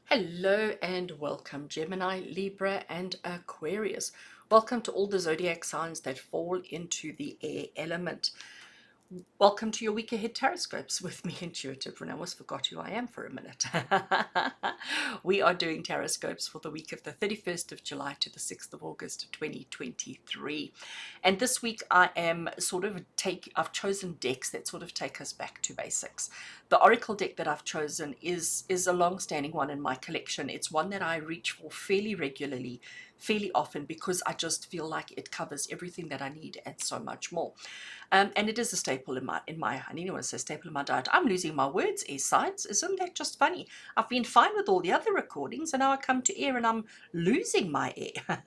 Hello and welcome, Gemini, Libra, and Aquarius. Welcome to all the zodiac signs that fall into the air element. Welcome to your week ahead TarotScopes with me, Intuitive Rene. I almost forgot who I am for a minute. We are doing TarotScopes for the week of the 31st of July to the 6th of August 2023. And this week I've chosen decks that sort of take us back to basics. The Oracle deck that I've chosen is a long-standing one in my collection. It's one that I reach for fairly regularly, fairly often, because I just feel like it covers everything that I need and so much more. And it is a staple I didn't want to say staple in my diet. I'm losing my words, air signs. Isn't that just funny? I've been fine with all the other recordings, and now I come to air and I'm losing my air.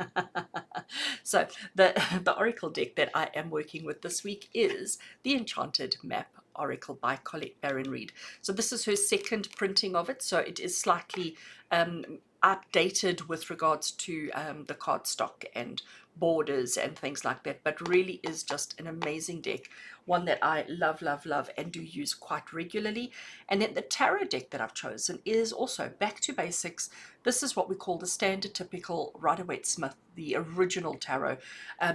So the Oracle deck that I am working with this week is the Enchanted Map Oracle by Colette Baron-Reid. So this is her second printing of it, so it is slightly updated with regards to the cardstock and borders and things like that, but really is just an amazing deck, one that I love and do use quite regularly. And then the tarot deck that I've chosen is also back to basics. This is what we call the standard typical Rider-Waite-Smith, the original tarot.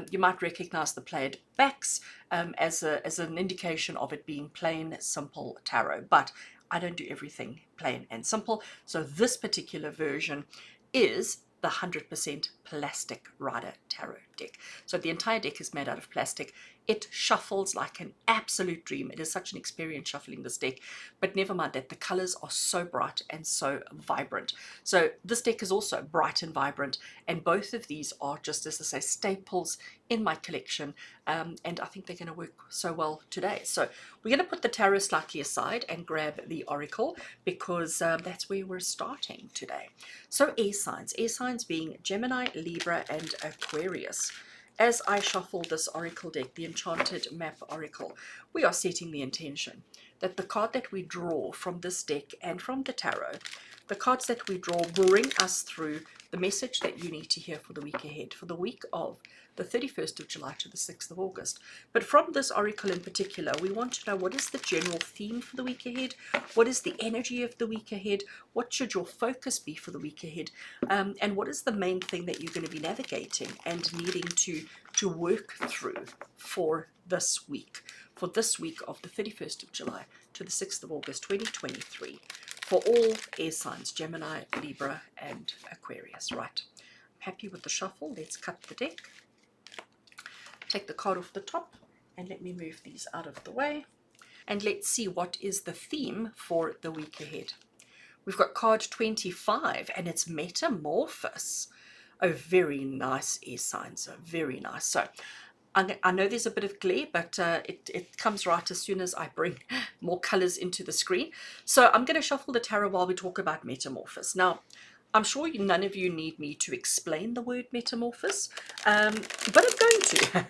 You might recognize the played backs as an indication of it being plain simple tarot, but I don't do everything plain and simple. So this particular version is the 100% plastic Rider Tarot deck. So the entire deck is made out of plastic. It shuffles like an absolute dream. It is such an experience shuffling this deck, but never mind that, the colors are so bright and so vibrant. So this deck is also bright and vibrant, and both of these are, just as I say, staples in my collection, and I think they're going to work so well today. So we're going to put the tarot slightly aside and grab the Oracle, because that's where we're starting today. So air signs being Gemini, Libra, and Aquarius. As I shuffle this Oracle deck, the Enchanted Map Oracle, we are setting the intention that the card that we draw from this deck and from the tarot, the cards that we draw will bring us through the message that you need to hear for the week ahead, for the week of the 31st of July to the 6th of August. But from this Oracle in particular, we want to know, what is the general theme for the week ahead? What is the energy of the week ahead? What should your focus be for the week ahead? And what is the main thing that you're going to be navigating and needing to work through for this week of the 31st of July to the 6th of August 2023, for all air signs, Gemini, Libra, and Aquarius. Right, I'm happy with the shuffle. Let's cut the deck. Take the card off the top, and let me move these out of the way. And let's see what is the theme for the week ahead. We've got card 25, and it's Metamorphosis. Oh, very nice air signs, very nice. So I know there's a bit of glare, but it comes right as soon as I bring more colors into the screen. So I'm going to shuffle the tarot while we talk about metamorphosis. Now, I'm sure none of you need me to explain the word metamorphosis, but I'm going to.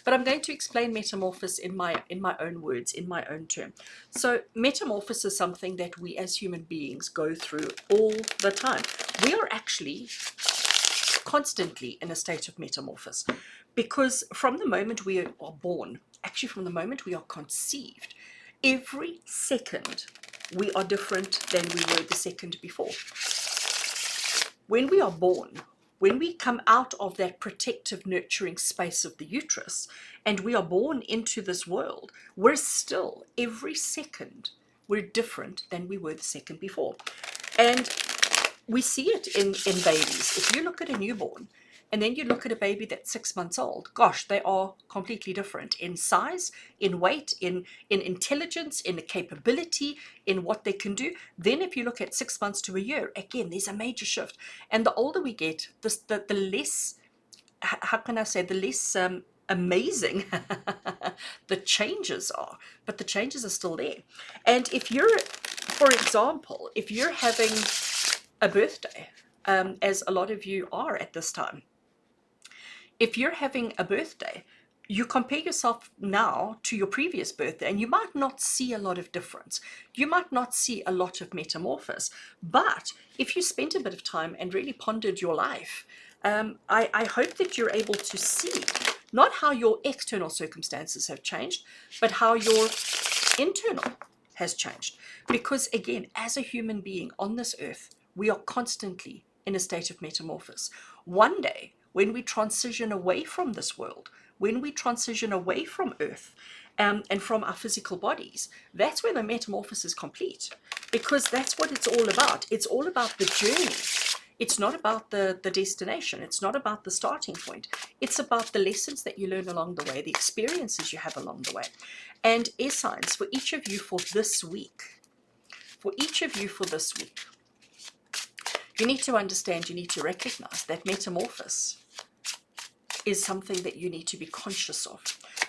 But I'm going to explain metamorphosis in my own words, in my own term. So metamorphosis is something that we as human beings go through all the time. We are actually constantly in a state of metamorphosis, because from the moment we are born, actually from the moment we are conceived, every second we are different than we were the second before. When we are born, when we come out of that protective, nurturing space of the uterus and we are born into this world, we're still, every second, we're different than we were the second before. And we see it in babies. If you look at a newborn and then you look at a baby that's 6 months old, gosh, they are completely different in size, in weight, in intelligence, in the capability, in what they can do. Then if you look at 6 months to a year, again, there's a major shift. And the older we get, the less, how can I say, the less amazing the changes are. But the changes are still there. And if you're, for example, if you're having a birthday, as a lot of you are at this time, if you're having a birthday, you compare yourself now to your previous birthday, and you might not see a lot of difference. You might not see a lot of metamorphosis. But if you spent a bit of time and really pondered your life, I hope that you're able to see not how your external circumstances have changed, but how your internal has changed. Because again, as a human being on this earth, we are constantly in a state of metamorphosis. One day, when we transition away from this world, when we transition away from earth, and from our physical bodies, that's when the metamorphosis is complete, because that's what it's all about. It's all about the journey. It's not about the destination. It's not about the starting point. It's about the lessons that you learn along the way, the experiences you have along the way. And air signs, for each of you for this week, you need to understand, you need to recognize that metamorphosis is something that you need to be conscious of.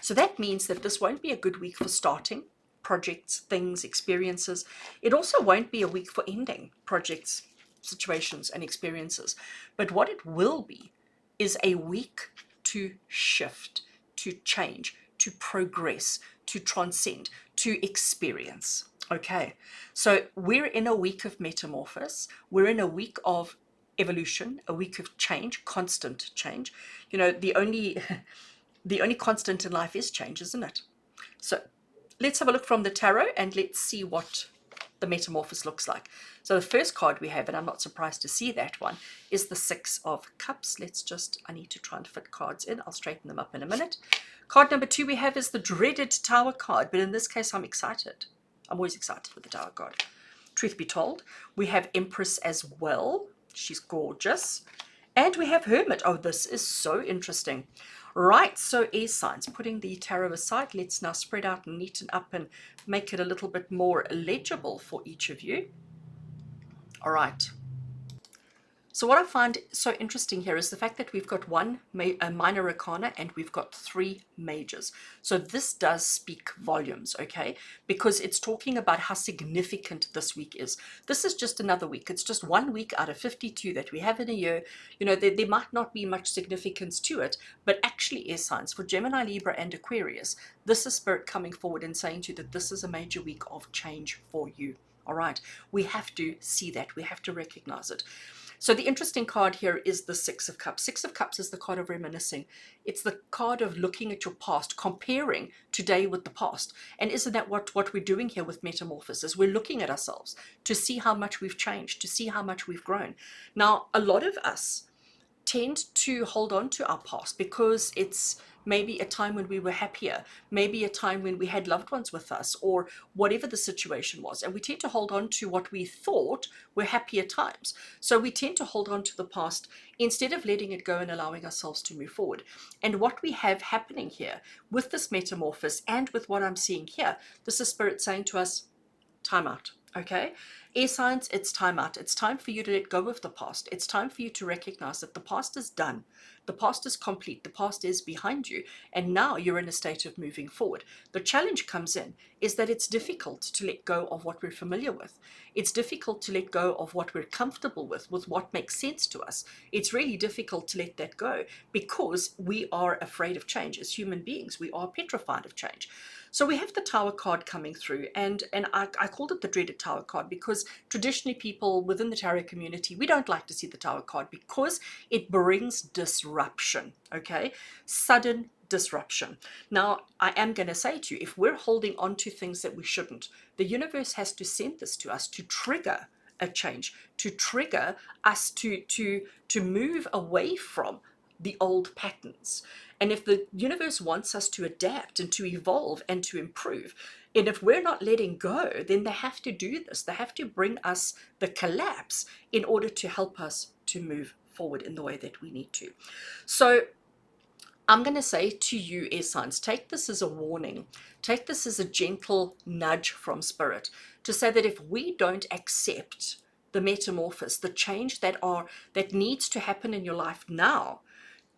So that means that this won't be a good week for starting projects, things, experiences. It also won't be a week for ending projects, situations, and experiences. But what it will be is a week to shift, to change, to progress, to transcend, to experience. Okay, so we're in a week of metamorphosis. We're in a week of evolution, a week of change, constant change. You know, the only constant in life is change, isn't it? So let's have a look from the tarot and let's see what the metamorphosis looks like. So the first card we have, and I'm not surprised to see that one, is the Six of Cups. I need to try and fit cards in. I'll straighten them up in a minute. Card number 2 we have is the dreaded Tower card, but in this case I'm excited. I'm always excited with the Tower card. Truth be told, we have Empress as well. She's gorgeous. And we have Hermit. Oh, this is so interesting. Right, so air signs, putting the tarot aside, let's now spread out and neaten up and make it a little bit more legible for each of you. All right. So what I find so interesting here is the fact that we've got a minor arcana and we've got 3 majors. So this does speak volumes, okay? Because it's talking about how significant this week is. This is just another week. It's just 1 week out of 52 that we have in a year. You know, there might not be much significance to it, but actually air signs for Gemini, Libra, and Aquarius, this is Spirit coming forward and saying to you that this is a major week of change for you. All right, we have to see that. We have to recognize it. So the interesting card here is the Six of Cups. Six of Cups is the card of reminiscing. It's the card of looking at your past, comparing today with the past. And isn't that what we're doing here with metamorphosis? We're looking at ourselves to see how much we've changed, to see how much we've grown. Now, a lot of us tend to hold on to our past because it's maybe a time when we were happier, maybe a time when we had loved ones with us, or whatever the situation was. And we tend to hold on to what we thought were happier times. So we tend to hold on to the past instead of letting it go and allowing ourselves to move forward. And what we have happening here with this metamorphosis and with what I'm seeing here, this is Spirit saying to us, time out. Okay, air signs, it's time out. It's time for you to let go of the past. It's time for you to recognize that the past is done. The past is complete. The past is behind you. And now you're in a state of moving forward. The challenge comes in is that it's difficult to let go of what we're familiar with. It's difficult to let go of what we're comfortable with what makes sense to us. It's really difficult to let that go because we are afraid of change. As human beings, we are petrified of change. So we have the Tower card coming through, and I called it the dreaded Tower card because traditionally people within the tarot community, we don't like to see the Tower card because it brings disruption, okay? Sudden disruption. Now, I am going to say to you, if we're holding on to things that we shouldn't, the universe has to send this to us to trigger a change, to trigger us to move away from the old patterns. And if the universe wants us to adapt and to evolve and to improve, and if we're not letting go, then they have to do this. They have to bring us the collapse in order to help us to move forward in the way that we need to. So I'm going to say to you, air signs, take this as a warning. Take this as a gentle nudge from Spirit to say that if we don't accept the metamorphosis, the change that needs to happen in your life now,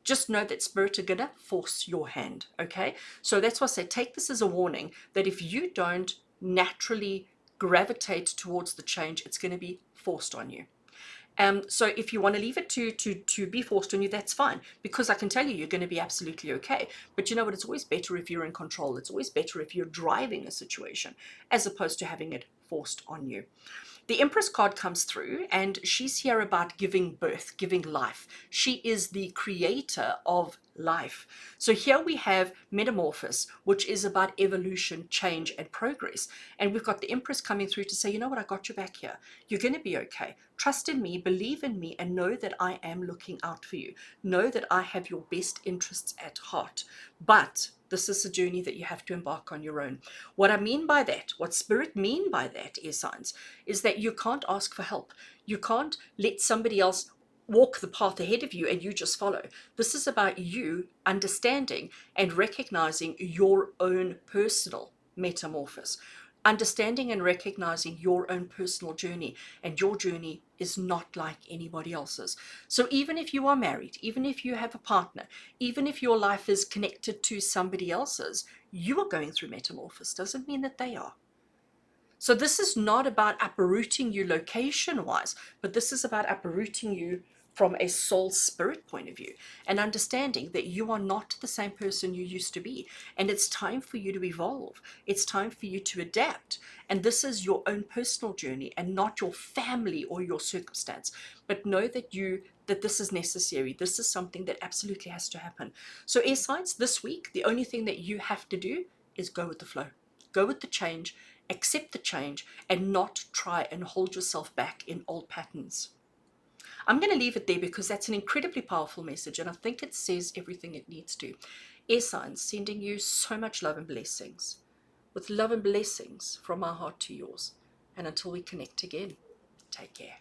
just know that Spirit are going to force your hand, okay? So that's why I say take this as a warning that if you don't naturally gravitate towards the change, it's going to be forced on you. So if you want to leave it to be forced on you, that's fine, because I can tell you you're going to be absolutely okay. But you know what? It's always better if you're in control. It's always better if you're driving a situation as opposed to having it forced on you. The Empress card comes through, and she's here about giving birth, giving life. She is the creator of life. So here we have Metamorphosis, which is about evolution, change, and progress. And we've got the Empress coming through to say, you know what, I got your back here. You're going to be okay. Trust in me, believe in me, and know that I am looking out for you. Know that I have your best interests at heart. But this is a journey that you have to embark on your own. What I mean by that, what Spirit mean by that, air signs, is that you can't ask for help. You can't let somebody else walk the path ahead of you and you just follow. This is about you understanding and recognizing your own personal metamorphosis. Understanding and recognizing your own personal journey, and your journey is not like anybody else's. So even if you are married, even if you have a partner, even if your life is connected to somebody else's, you are going through metamorphosis. Doesn't mean that they are. So this is not about uprooting you location wise, but this is about uprooting you from a soul spirit point of view, and understanding that you are not the same person you used to be. And it's time for you to evolve. It's time for you to adapt. And this is your own personal journey and not your family or your circumstance. But know that this is necessary. This is something that absolutely has to happen. So air signs, this week, the only thing that you have to do is go with the flow. Go with the change, accept the change, and not try and hold yourself back in old patterns. I'm going to leave it there because that's an incredibly powerful message, and I think it says everything it needs to. Air signs, sending you so much love and blessings. With love and blessings from our heart to yours. And until we connect again, take care.